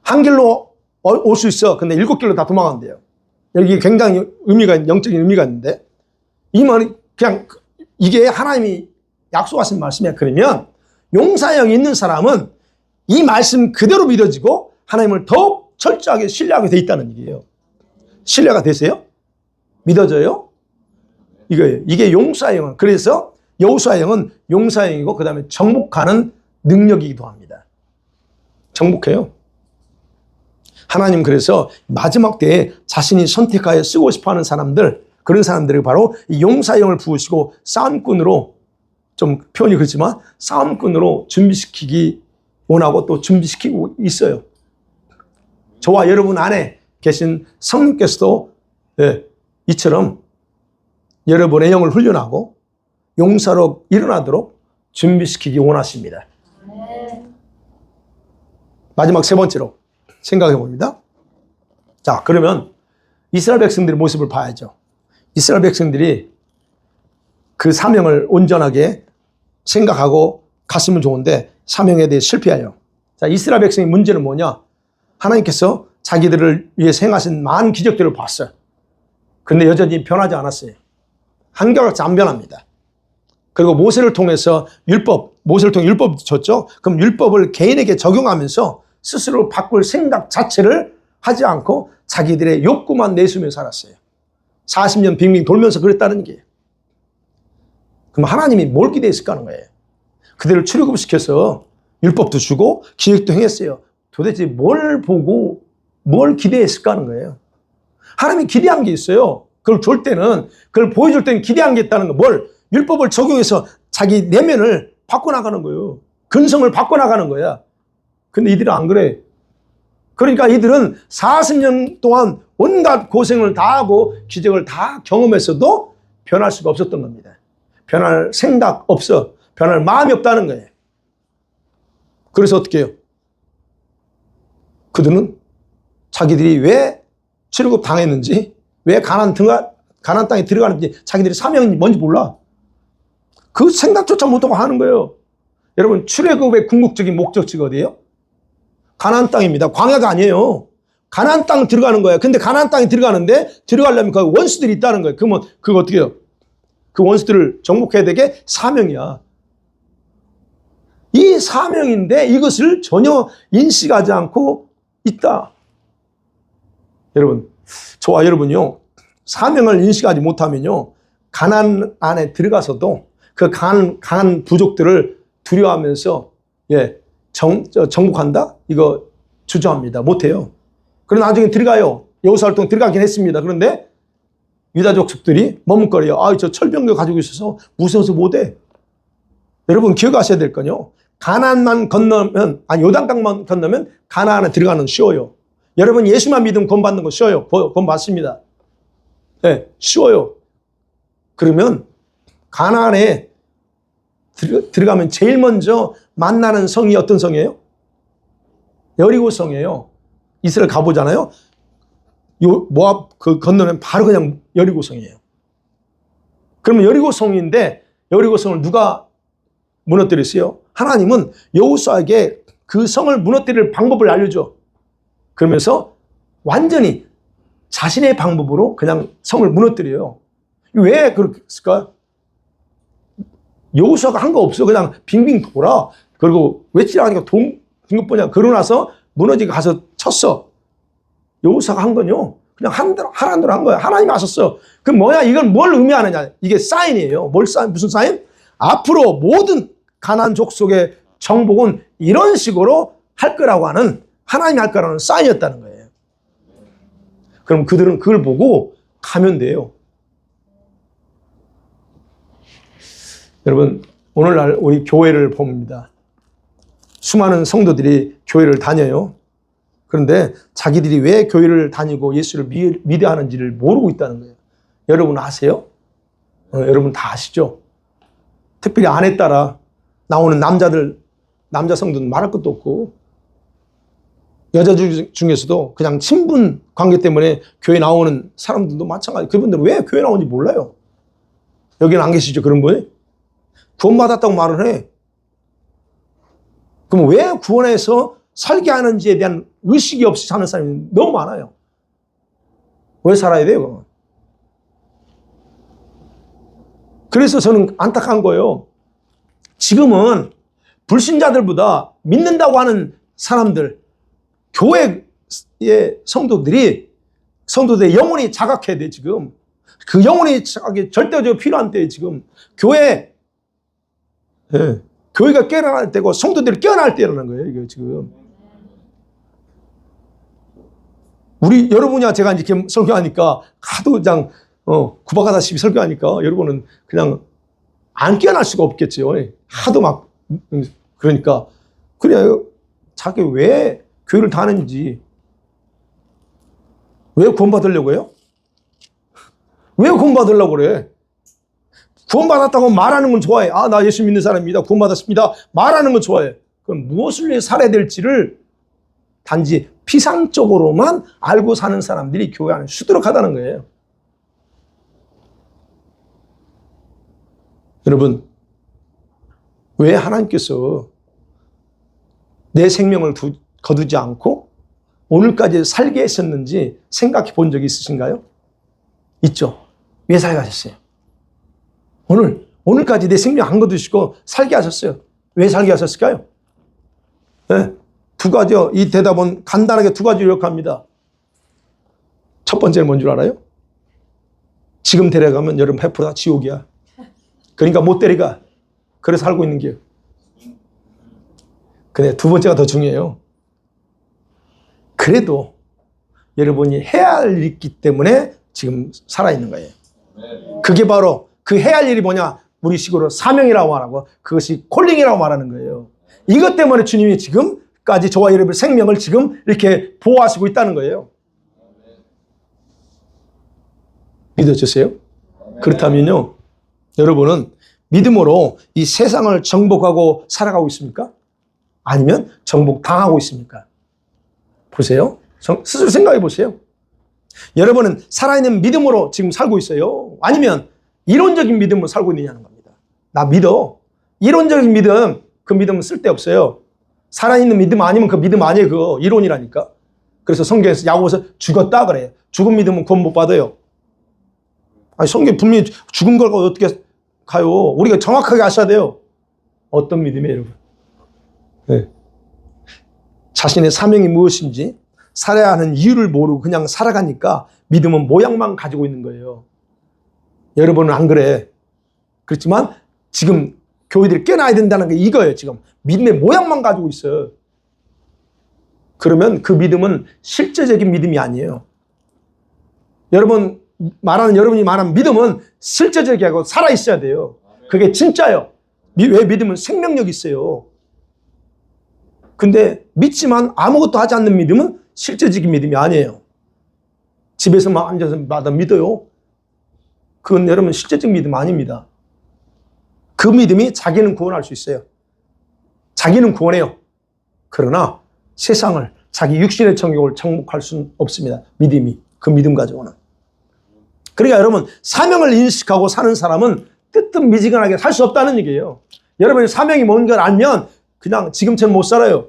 한 길로 올 수 있어. 근데 7길로 다 도망간대요. 여기 굉장히 영적인 의미가 있는데, 이 말이 그냥 이게 하나님이 약속하신 말씀이야. 그러면 용사형이 있는 사람은 이 말씀 그대로 믿어지고 하나님을 더욱 철저하게 신뢰하게 돼 있다는 얘기예요. 신뢰가 되세요? 믿어져요? 이거예요. 이게 용사형은. 그래서 여호수아형은 용사형이고 그 다음에 정복하는 능력이기도 합니다. 정복해요. 하나님 그래서 마지막 때에 자신이 선택하여 쓰고 싶어하는 사람들, 그런 사람들이 바로 이 용사형을 부으시고 싸움꾼으로, 좀 표현이 그렇지만 싸움꾼으로 준비시키기 원하고 또 준비시키고 있어요. 저와 여러분 안에 계신 성령께서도 이처럼 여러분의 영을 훈련하고 용사로 일어나도록 준비시키기 원하십니다. 마지막 세 번째로 생각해 봅니다. 자, 그러면 이스라엘 백성들의 모습을 봐야죠. 이스라엘 백성들이 그 사명을 온전하게 생각하고 갔으면 좋은데 사명에 대해 실패해요. 자, 이스라엘 백성의 문제는 뭐냐? 하나님께서 자기들을 위해서 행하신 많은 기적들을 봤어요. 그런데 여전히 변하지 않았어요. 한결같이 안 변합니다. 그리고 모세를 통해서 모세를 통해 율법을 줬죠. 그럼 율법을 개인에게 적용하면서 스스로 바꿀 생각 자체를 하지 않고 자기들의 욕구만 내수며 살았어요. 40년 빙빙 돌면서 그랬다는 게. 그럼 하나님이 뭘 기대했을까 하는 거예요. 그들을 출애굽시켜서 율법도 주고 기획도 행했어요. 도대체 뭘 보고 뭘 기대했을까 하는 거예요. 하나님이 기대한 게 있어요. 그걸 줄 때는, 그걸 보여줄 때는 기대한 게 있다는 거. 뭘? 율법을 적용해서 자기 내면을 바꿔나가는 거예요. 근성을 바꿔나가는 거야. 근데 이들은 안 그래. 그러니까 이들은 40년 동안 온갖 고생을 다 하고 기적을 다 경험했어도 변할 수가 없었던 겁니다. 변할 생각 없어. 변할 마음이 없다는 거예요. 그래서 어떻게 해요? 그들은 자기들이 왜 출애굽 당했는지, 왜 가나안 땅에 들어가는지, 자기들이 사명이 뭔지 몰라. 그 생각조차 못하고 하는 거예요. 여러분, 출애굽의 궁극적인 목적지가 어디예요? 가나안 땅입니다. 광야가 아니에요. 가나안 땅 들어가는 거예요. 근데 가나안 땅에 들어가는데 들어가려면 그 원수들이 있다는 거예요. 그러면 그거 어떻게 해요? 그 원수들을 정복해야 되게 사명이야. 이 사명인데 이것을 전혀 인식하지 않고 있다. 여러분, 저와 여러분요, 사명을 인식하지 못하면요, 가나안 안에 들어가서도 그 강한 부족들을 두려워하면서 정복한다? 이거 주저합니다. 못해요. 그러나 나중에 들어가요. 여호수아 활동 들어가긴 했습니다. 그런데 유다족 족들이 머뭇거려요. 저 철병거 가지고 있어서 무서워서 못해. 여러분 기억하셔야 될 건요. 가나안만 건너면, 요단강만 건너면 가나안에 들어가는 쉬워요. 여러분 예수만 믿으면 구원받는 거 쉬워요. 구원받습니다. 네, 쉬워요. 그러면 가나안에 들어가면 제일 먼저 만나는 성이 어떤 성이에요? 여리고 성이에요. 이스라엘 가보잖아요. 모압 건너면 바로 그냥 여리고 성이에요. 그러면 여리고 성인데 여리고 성을 누가 무너뜨렸어요? 하나님은 여호수아에게 그 성을 무너뜨릴 방법을 알려줘. 그러면서 완전히 자신의 방법으로 그냥 성을 무너뜨려요. 왜 그랬을까? 여호수아가 한 거 없어. 그냥 빙빙 돌아. 그리고 외치라 하니까 긴급보냐. 그러고 나서 무너지게 가서 쳤어. 여호수아가 한 건요, 그냥 하라는 대로 한 거야. 하나님이 하셨어. 그럼 뭐야? 이건 뭘 의미하느냐? 이게 사인이에요. 무슨 사인? 앞으로 모든 가나안 족속의 정복은 이런 식으로 할 거라고 하는, 하나님이 할 거라는 사인이었다는 거예요. 그럼 그들은 그걸 보고 가면 돼요. 여러분, 오늘날 우리 교회를 봅니다. 수많은 성도들이 교회를 다녀요. 그런데 자기들이 왜 교회를 다니고 예수를 믿어야 하는지를 모르고 있다는 거예요. 여러분 아세요? 여러분 다 아시죠? 특별히 아내 따라 나오는 남자 성도는 말할 것도 없고, 여자 중에서도 그냥 친분 관계 때문에 교회 나오는 사람들도 마찬가지. 그분들은 왜 교회 나오는지 몰라요. 여기는 안 계시죠? 그런 분이? 구원받았다고 말을 해. 그럼 왜 구원해서 살게 하는지에 대한 의식이 없이 사는 사람이 너무 많아요. 왜 살아야 돼요? 그러면? 그래서 저는 안타까운 거예요. 지금은 불신자들보다 믿는다고 하는 사람들, 교회의 성도들의 영혼이 자각해야 돼, 지금. 그 영혼이 자각이 절대적으로 필요한 때에 지금. 교회가 깨어날 때고 성도들이 깨어날 때라는 거예요, 이게 지금. 여러분이야 제가 이렇게 설교하니까 하도 그냥, 구박하다시피 설교하니까 여러분은 그냥 안 깨어날 수가 없겠죠. 하도 막, 그러니까. 그래요. 자기 왜 교회를 다니는지. 왜 구원받으려고 해요? 왜 구원받으려고 그래? 구원받았다고 말하는 건 좋아해. 나 예수 믿는 사람입니다. 구원받았습니다. 말하는 건 좋아해. 그럼 무엇을 위해 살아야 될지를 단지 피상적으로만 알고 사는 사람들이 교회 안에 수두룩하다는 거예요. 여러분, 왜 하나님께서 내 생명을 거두지 않고 오늘까지 살게 했었는지 생각해 본 적이 있으신가요? 있죠. 왜 살게 하셨어요? 오늘까지 내 생명 안 거두시고 살게 하셨어요. 왜 살게 하셨을까요? 네. 두 가지요. 이 대답은 간단하게 두 가지 요약합니다. 첫 번째는 뭔 줄 알아요? 지금 데려가면 여러분 100%다 지옥이야. 그러니까 못 데려가. 그래서 살고 있는 게. 근데 두 번째가 더 중요해요. 그래도 여러분이 해야 할 일이 있기 때문에 지금 살아있는 거예요. 그게 바로 그 해야 할 일이 뭐냐? 우리식으로 사명이라고 말하고 그것이 콜링이라고 말하는 거예요. 이것 때문에 주님이 지금까지 저와 여러분의 생명을 지금 이렇게 보호하시고 있다는 거예요. 믿어주세요? 그렇다면요, 여러분은 믿음으로 이 세상을 정복하고 살아가고 있습니까? 아니면 정복당하고 있습니까? 보세요. 스스로 생각해 보세요. 여러분은 살아있는 믿음으로 지금 살고 있어요? 아니면 이론적인 믿음으로 살고 있느냐는 겁니다. 나 믿어. 이론적인 믿음, 그 믿음은 쓸데없어요. 살아있는 믿음 아니면 그 믿음 아니에요. 그거 이론이라니까. 그래서 성경에서 야고보서 죽었다 그래요. 죽은 믿음은 구원 못 받아요. 아니, 성경 분명히 죽은 걸 어떻게 가요? 우리가 정확하게 아셔야 돼요. 어떤 믿음이에요, 여러분? 네. 자신의 사명이 무엇인지 살아야 하는 이유를 모르고 그냥 살아가니까 믿음은 모양만 가지고 있는 거예요. 여러분은 안 그래. 그렇지만 지금 교회들이 깨놔야 된다는 게 이거예요. 지금 믿음의 모양만 가지고 있어요. 그러면 그 믿음은 실제적인 믿음이 아니에요. 여러분이 말하는 믿음은 실제적이고 살아있어야 돼요. 그게 진짜예요. 왜 믿음은 생명력이 있어요. 근데 믿지만 아무것도 하지 않는 믿음은 실제적인 믿음이 아니에요. 집에서만 앉아서 마다 믿어요. 그건 여러분 실제적 믿음 아닙니다. 그 믿음이 자기는 구원할 수 있어요. 자기는 구원해요. 그러나 세상을, 자기 육신의 정욕을 정복할 수는 없습니다. 믿음이. 그 믿음 가지고는. 그러니까 여러분, 사명을 인식하고 사는 사람은 뜨뜻미지근하게 살 수 없다는 얘기예요. 여러분이 사명이 뭔가를 알면 그냥 지금처럼 못 살아요.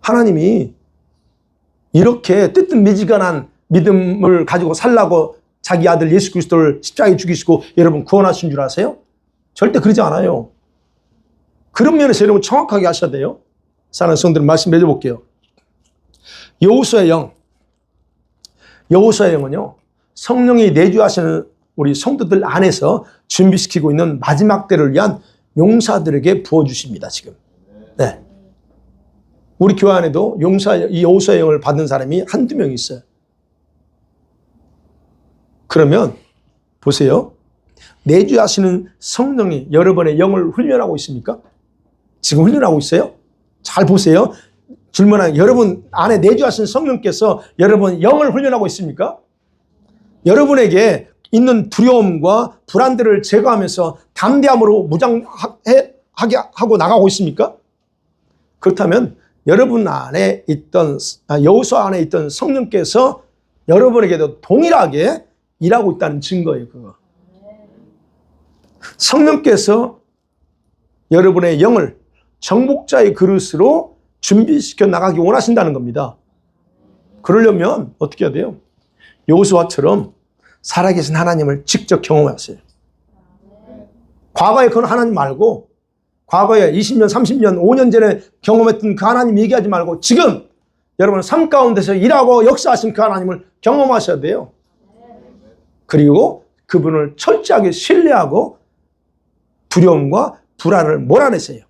하나님이 이렇게 뜨뜻미지근한 믿음을 가지고 살라고 자기 아들 예수 그리스도를 십자가에 죽이시고 여러분 구원하신 줄 아세요? 절대 그러지 않아요. 그런 면에서 여러분 정확하게 하셔야 돼요. 사랑하는 성도들 말씀 맺어볼게요. 여호수아의 영은요, 성령이 내주하시는 우리 성도들 안에서 준비시키고 있는 마지막 때를 위한 용사들에게 부어주십니다, 지금. 네. 우리 교회 안에도 이 여호수아의 영을 받은 사람이 한두 명 있어요. 그러면 보세요. 내주하시는 성령이 여러분의 영을 훈련하고 있습니까? 지금 훈련하고 있어요? 잘 보세요. 질문하는 여러분 안에 내주하신 성령께서 여러분 영을 훈련하고 있습니까? 여러분에게 있는 두려움과 불안들을 제거하면서 담대함으로 무장하게 하고 나가고 있습니까? 그렇다면 여러분 안에 있던 여호수아 안에 있던 성령께서 여러분에게도 동일하게 일하고 있다는 증거예요. 그거. 성령께서 여러분의 영을 정복자의 그릇으로 준비시켜 나가기 원하신다는 겁니다. 그러려면 어떻게 해야 돼요? 여호수아처럼 살아계신 하나님을 직접 경험하세요. 과거에 그런 하나님 말고 과거에 20년, 30년, 5년 전에 경험했던 그 하나님 얘기하지 말고 지금 여러분 삶 가운데서 일하고 역사하신 그 하나님을 경험하셔야 돼요. 그리고 그분을 철저하게 신뢰하고 두려움과 불안을 몰아내세요.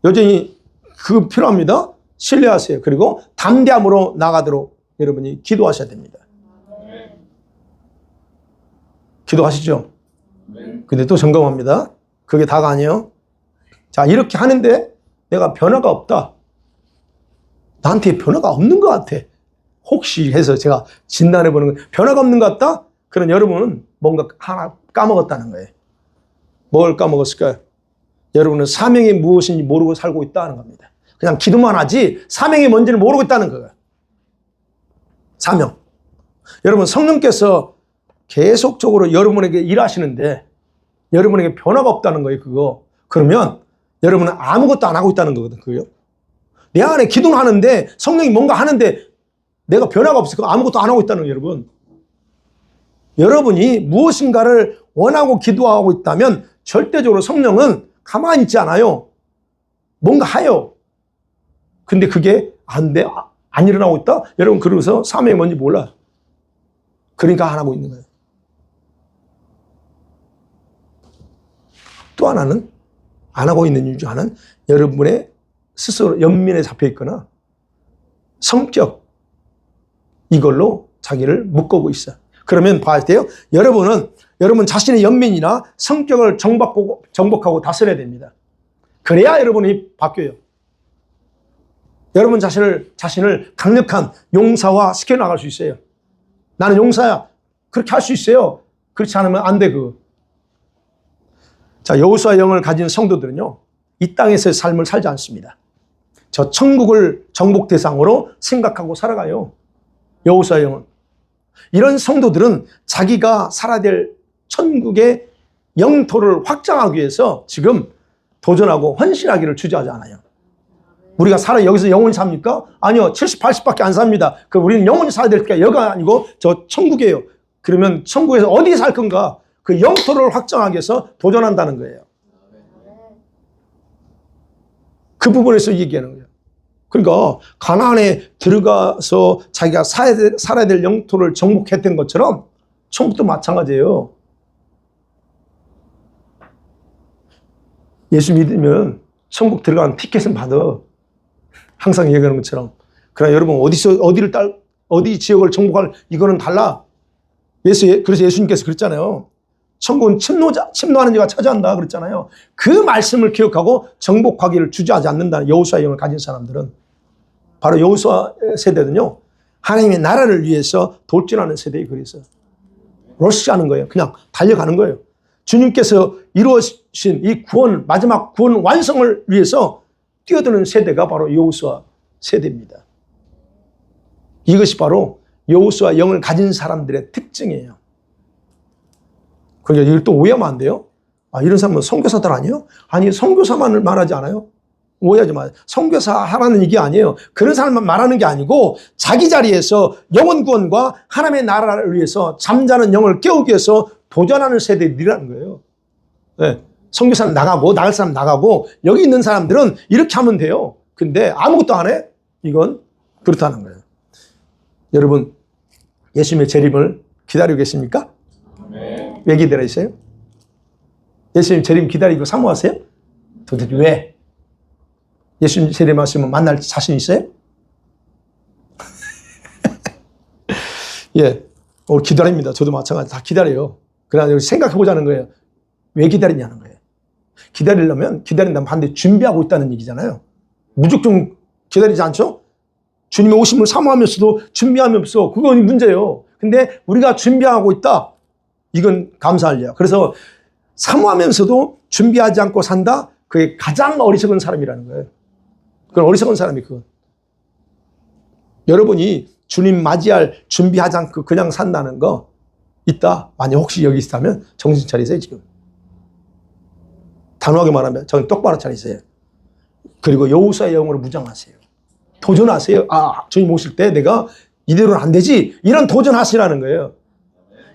여전히 그거 필요합니다. 신뢰하세요. 그리고 담대함으로 나가도록 여러분이 기도하셔야 됩니다. 기도하시죠? 근데 또 점검합니다. 그게 다가 아니에요. 자, 이렇게 하는데 내가 변화가 없다. 나한테 변화가 없는 것 같아. 혹시 해서 제가 진단해 보는 거예요. 변화가 없는 것 같다? 그럼 여러분은 뭔가 하나 까먹었다는 거예요. 뭘 까먹었을까요? 여러분은 사명이 무엇인지 모르고 살고 있다는 겁니다. 그냥 기도만 하지 사명이 뭔지를 모르고 있다는 거예요. 사명. 여러분 성령께서 계속적으로 여러분에게 일하시는데 여러분에게 변화가 없다는 거예요. 그거. 그러면 여러분은 아무것도 안 하고 있다는 거거든. 그게요. 내 안에 기도는 하는데 성령이 뭔가 하는데 내가 변화가 없으니까 아무것도 안 하고 있다는 거예요. 여러분. 여러분이 무엇인가를 원하고 기도하고 있다면 절대적으로 성령은 가만히 있지 않아요. 뭔가 하요. 근데 그게 안 돼. 안 일어나고 있다? 여러분, 그러면서 사명이 뭔지 몰라. 그러니까 안 하고 있는 거예요. 또 하나는, 안 하고 있는 이유 중 하나는 여러분의 스스로 연민에 잡혀 있거나 성격, 이걸로 자기를 묶고 있어요. 그러면 봐야 돼요. 여러분 자신의 연민이나 성격을 정복하고 다스려야 됩니다. 그래야 여러분이 바뀌어요. 여러분 자신을 강력한 용사화 시켜나갈 수 있어요. 나는 용사야. 그렇게 할 수 있어요. 그렇지 않으면 안 돼, 그거. 자, 여호수아의 영을 가진 성도들은요, 이 땅에서의 삶을 살지 않습니다. 저 천국을 정복 대상으로 생각하고 살아가요. 여호수아의 영은. 이런 성도들은 자기가 살아야 될 천국의 영토를 확장하기 위해서 지금 도전하고 헌신하기를 주저하지 않아요. 우리가 여기서 영원히 삽니까? 아니요. 70, 80밖에 안 삽니다. 우리는 영원히 살아야 될 때가 여기가 아니고 저 천국이에요. 그러면 천국에서 어디 살 건가? 그 영토를 확장하기 위해서 도전한다는 거예요. 그 부분에서 얘기하는 거예요. 그러니까 가나안에 들어가서 자기가 살아야 될 영토를 정복했던 것처럼 천국도 마찬가지예요. 예수 믿으면 천국 들어가는 티켓은 받아. 항상 얘기하는 것처럼. 그러나 여러분, 어디 지역을 정복할, 이거는 달라. 그래서 예수님께서 그랬잖아요. 천국은 침노하는 자가 차지한다 그랬잖아요. 그 말씀을 기억하고 정복하기를 주저하지 않는다는 여호수아의 영을 가진 사람들은, 바로 여호수아 세대는요, 하나님의 나라를 위해서 돌진하는 세대에 그래서 러시하는 거예요. 그냥 달려가는 거예요. 주님께서 이루어진 이 마지막 구원 완성을 위해서 뛰어드는 세대가 바로 여호수아 세대입니다. 이것이 바로 여호수아 영을 가진 사람들의 특징이에요. 그러니까 이걸 또 오해하면 안 돼요. 이런 사람은 선교사들 아니에요? 아니, 선교사만을 말하지 않아요? 오해하지 마세요. 선교사 하라는 얘기 아니에요. 그런 사람만 말하는 게 아니고 자기 자리에서 영혼 구원과 하나님의 나라를 위해서 잠자는 영을 깨우기 위해서 도전하는 세대들이라는 거예요. 네. 선교사는 나갈 사람 나가고 여기 있는 사람들은 이렇게 하면 돼요. 근데 아무것도 안 해? 이건 그렇다는 거예요. 여러분, 예수님의 재림을 기다리고 계십니까? 네. 왜 기다리세요? 예수님 재림 기다리고 사모하세요? 도대체 왜? 예수님 재림하시면 만날 자신 있어요? 예, 오늘 기다립니다. 저도 마찬가지 다 기다려요. 그러나 생각해 보자는 거예요. 왜 기다리냐는 거예요. 기다린다면 반드시 준비하고 있다는 얘기잖아요. 무조건 기다리지 않죠? 주님의 오심을 사모하면서도 준비하면서 그건 문제예요. 근데 우리가 준비하고 있다. 이건 감사할 일이야. 그래서 사모하면서도 준비하지 않고 산다. 그게 가장 어리석은 사람이라는 거예요. 그건 어리석은 사람이 그건. 여러분이 주님 맞이할 준비하지 않고 그냥 산다는 거 있다. 만약 혹시 여기 있다면 정신 차리세요, 지금. 단호하게 말하면 정신 똑바로 차리세요. 그리고 여호수아의 영으로 무장하세요. 도전하세요. 주님 오실 때 내가 이대로는 안 되지. 이런 도전하시라는 거예요.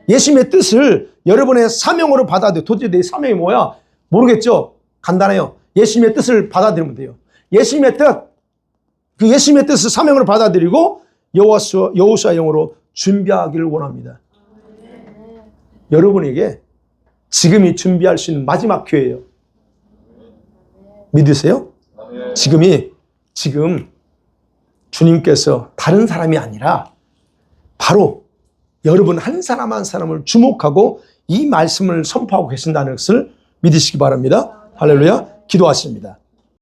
예수님의 뜻을 여러분의 사명으로 받아들여. 도대체 내 사명이 뭐야? 모르겠죠? 간단해요. 예수님의 뜻을 받아들이면 돼요. 예수님의 뜻, 그 예수님의 뜻을 사명으로 받아들이고 여호수아의 영으로 준비하기를 원합니다. 여러분에게 지금이 준비할 수 있는 마지막 기회예요. 믿으세요? 지금 주님께서 다른 사람이 아니라 바로 여러분 한 사람 한 사람을 주목하고 이 말씀을 선포하고 계신다는 것을 믿으시기 바랍니다. 할렐루야. 기도하십니다.